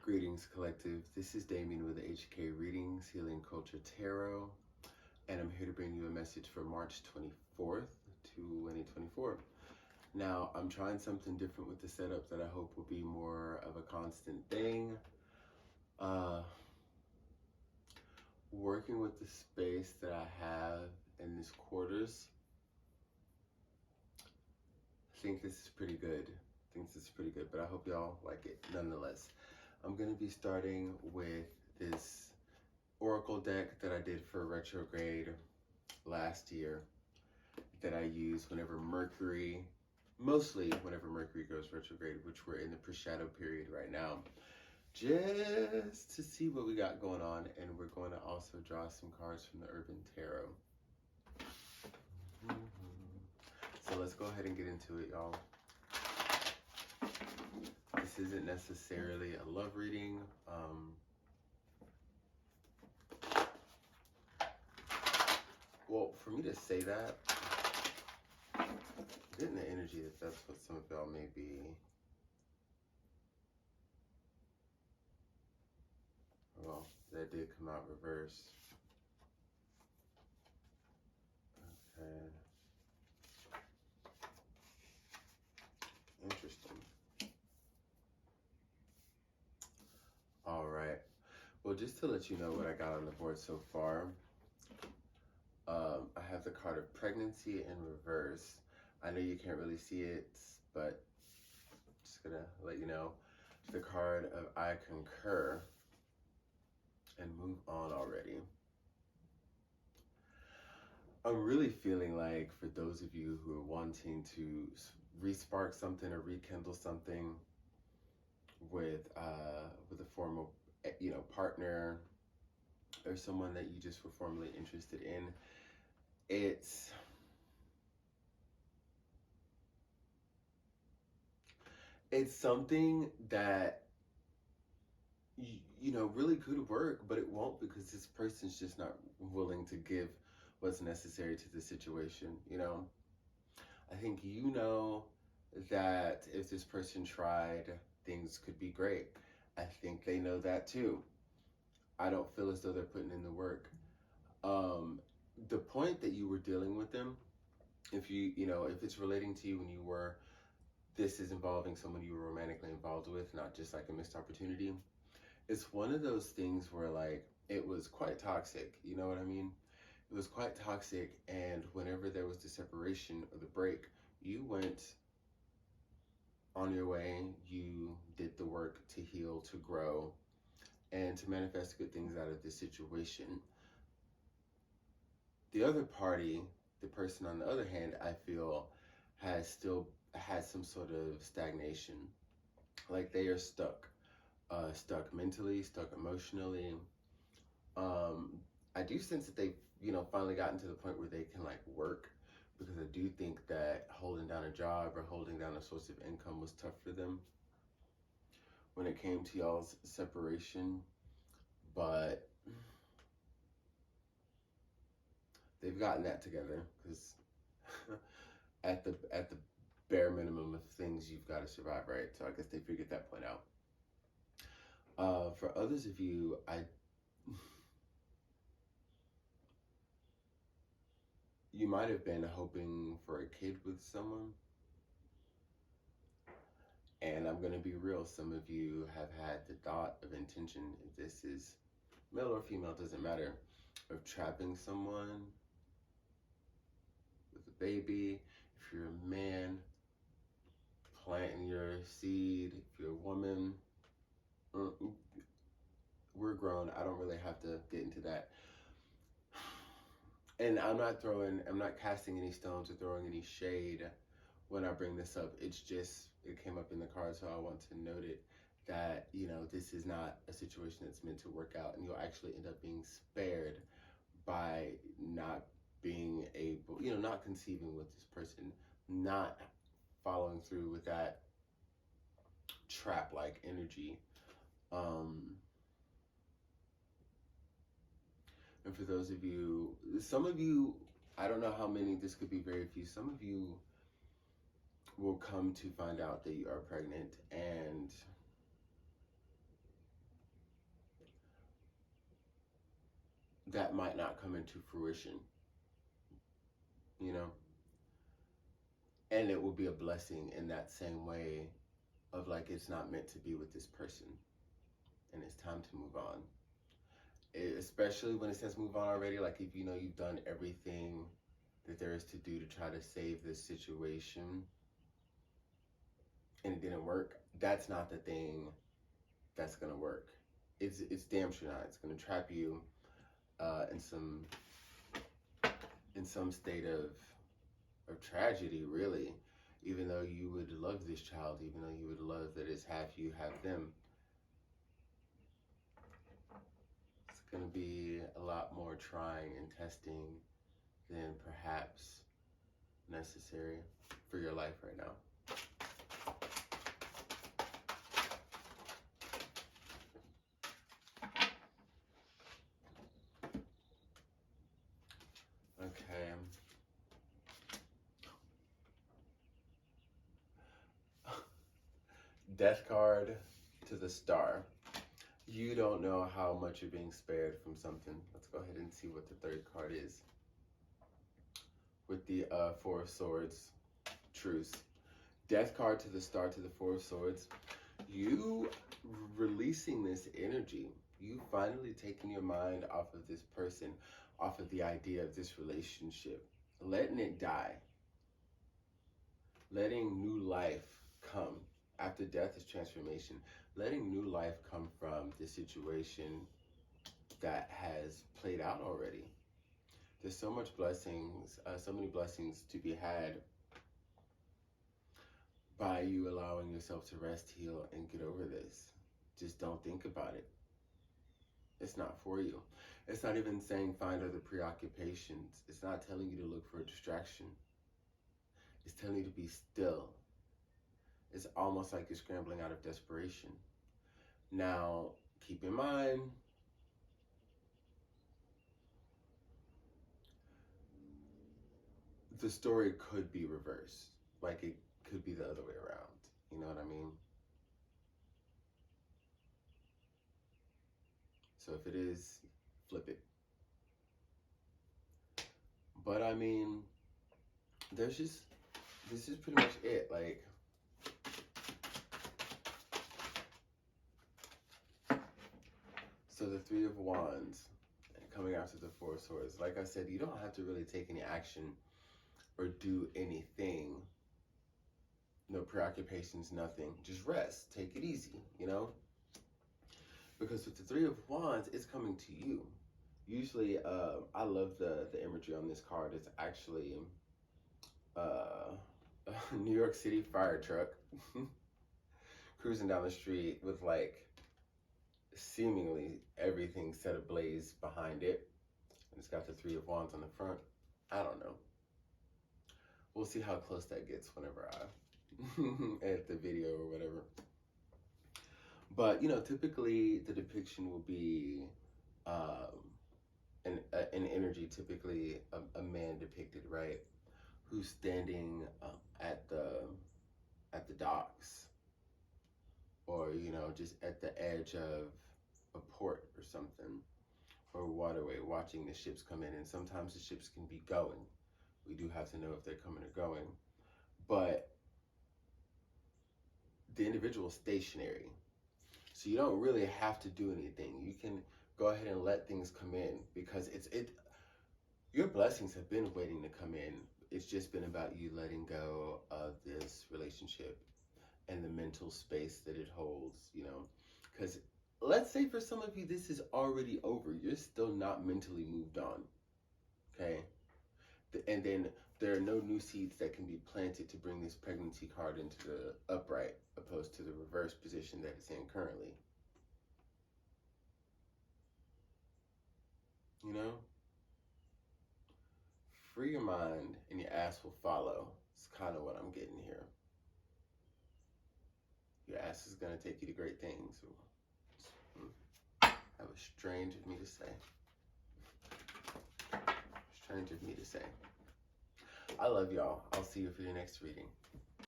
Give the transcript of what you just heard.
Greetings, Collective. This is Damien with HK Readings, Healing Culture Tarot, and I'm here to bring you a message for March 24th, 2024. Now, I'm trying something different with the setup that I hope will be more of a constant thing. Working with the space that I have in this quarters, I think this is pretty good. But I hope y'all like it nonetheless. I'm going to be starting with this Oracle deck that I did for retrograde last year that I use mostly whenever Mercury goes retrograde, which we're in the pre-shadow period right now, just to see what we got going on. And we're going to also draw some cards from the Urban Tarot. So let's go ahead and get into it, y'all. This isn't necessarily a love reading. Well, for me to say that, getting the energy that that's what some of y'all may be. Well, that did come out reverse. Okay. Interesting. All right. Well, just to let you know what I got on the board so far, I have the card of pregnancy in reverse. I know you can't really see it, but I'm just gonna let you know. The card of I concur and move on already. I'm really feeling like for those of you who are wanting to re-spark something or rekindle something with a formal, partner or someone that you just were formerly interested in, it's something that really could work, but it won't because this person's just not willing to give what's necessary to the situation. I think that if this person tried, things could be great. I think they know that too. I don't feel as though they're putting in the work. The point that you were dealing with them, if it's relating to you when this is involving someone you were romantically involved with, not just like a missed opportunity. It's one of those things where like it was quite toxic, you know what I mean? It was quite toxic, and whenever there was the separation or the break, you went on your way, you did the work to heal, to grow, and to manifest good things out of this situation. The other party, the person on the other hand, I feel still has some sort of stagnation. Like they are stuck mentally, stuck emotionally. I do sense that they've, finally gotten to the point where they can like work, because I do think that holding down a job or holding down a source of income was tough for them when it came to y'all's separation. But they've gotten that together, because at the bare minimum of things, you've got to survive, right? So I guess they figured that point out. For others of you, you might have been hoping for a kid with someone. And I'm going to be real, some of you have had the thought of intention, if this is male or female, doesn't matter, of trapping someone with a baby. If you're a man, planting your seed. If you're a woman, we're grown. I don't really have to get into that. And I'm not casting any stones or throwing any shade when I bring this up. It's just, it came up in the card, so I want to note it, that, this is not a situation that's meant to work out, and you'll actually end up being spared by not being able, not conceiving with this person, not following through with that trap-like energy. And for those of you, some of you, I don't know how many, this could be very few, some of you will come to find out that you are pregnant, and that might not come into fruition, you know? And it will be a blessing in that same way of like, it's not meant to be with this person and it's time to move on. Especially when it says move on already, like if you know you've done everything that there is to do to try to save this situation and it didn't work, that's not the thing that's gonna work. It's damn sure not. It's gonna trap you in some state of tragedy, really. Even though you would love this child, even though you would love that it's half you, half them, it's gonna be a lot more trying and testing than perhaps necessary for your life right now. Okay. Death card to the star. You don't know how much you're being spared from something. Let's go ahead and see what the third card is. With the Four of Swords, Truce. Death card to the star to the Four of Swords. You releasing this energy. You finally taking your mind off of this person, off of the idea of this relationship. Letting it die. Letting new life come. After death is transformation. Letting new life come from the situation that has played out already. There's so much blessings, so many blessings to be had by you allowing yourself to rest, heal, and get over this. Just don't think about it. It's not for you. It's not even saying find other preoccupations. It's not telling you to look for a distraction. It's telling you to be still. It's almost like you're scrambling out of desperation. Now, keep in mind, the story could be reversed. Like it could be the other way around. You know what I mean? So if it is, flip it. But I mean, this is pretty much it. Like, so the Three of Wands coming after the Four of Swords. Like I said, you don't have to really take any action or do anything. No preoccupations, nothing. Just rest. Take it easy, you know? Because with the Three of Wands, it's coming to you. Usually, I love the imagery on this card. It's actually a New York City fire truck cruising down the street with like seemingly everything set ablaze behind it. And it's got the Three of Wands on the front. I don't know. We'll see how close that gets whenever I edit the video or whatever. But, you know, typically the depiction will be an energy, typically a man depicted, right? Who's standing at the docks, or, you know, just at the edge of a port or something, or waterway, watching the ships come in. And sometimes the ships can be going. We do have to know if they're coming or going. But the individual is stationary. So you don't really have to do anything. You can go ahead and let things come in, because your blessings have been waiting to come in. It's just been about you letting go of this relationship and the mental space that it holds, you know. Because let's say for some of you, this is already over. You're still not mentally moved on, okay? And then there are no new seeds that can be planted to bring this pregnancy card into the upright, opposed to the reverse position that it's in currently. You know? Free your mind and your ass will follow. It's kind of what I'm getting here. Your ass is going to take you to great things. That was strange of me to say. Strange of me to say. I love y'all. I'll see you for your next reading.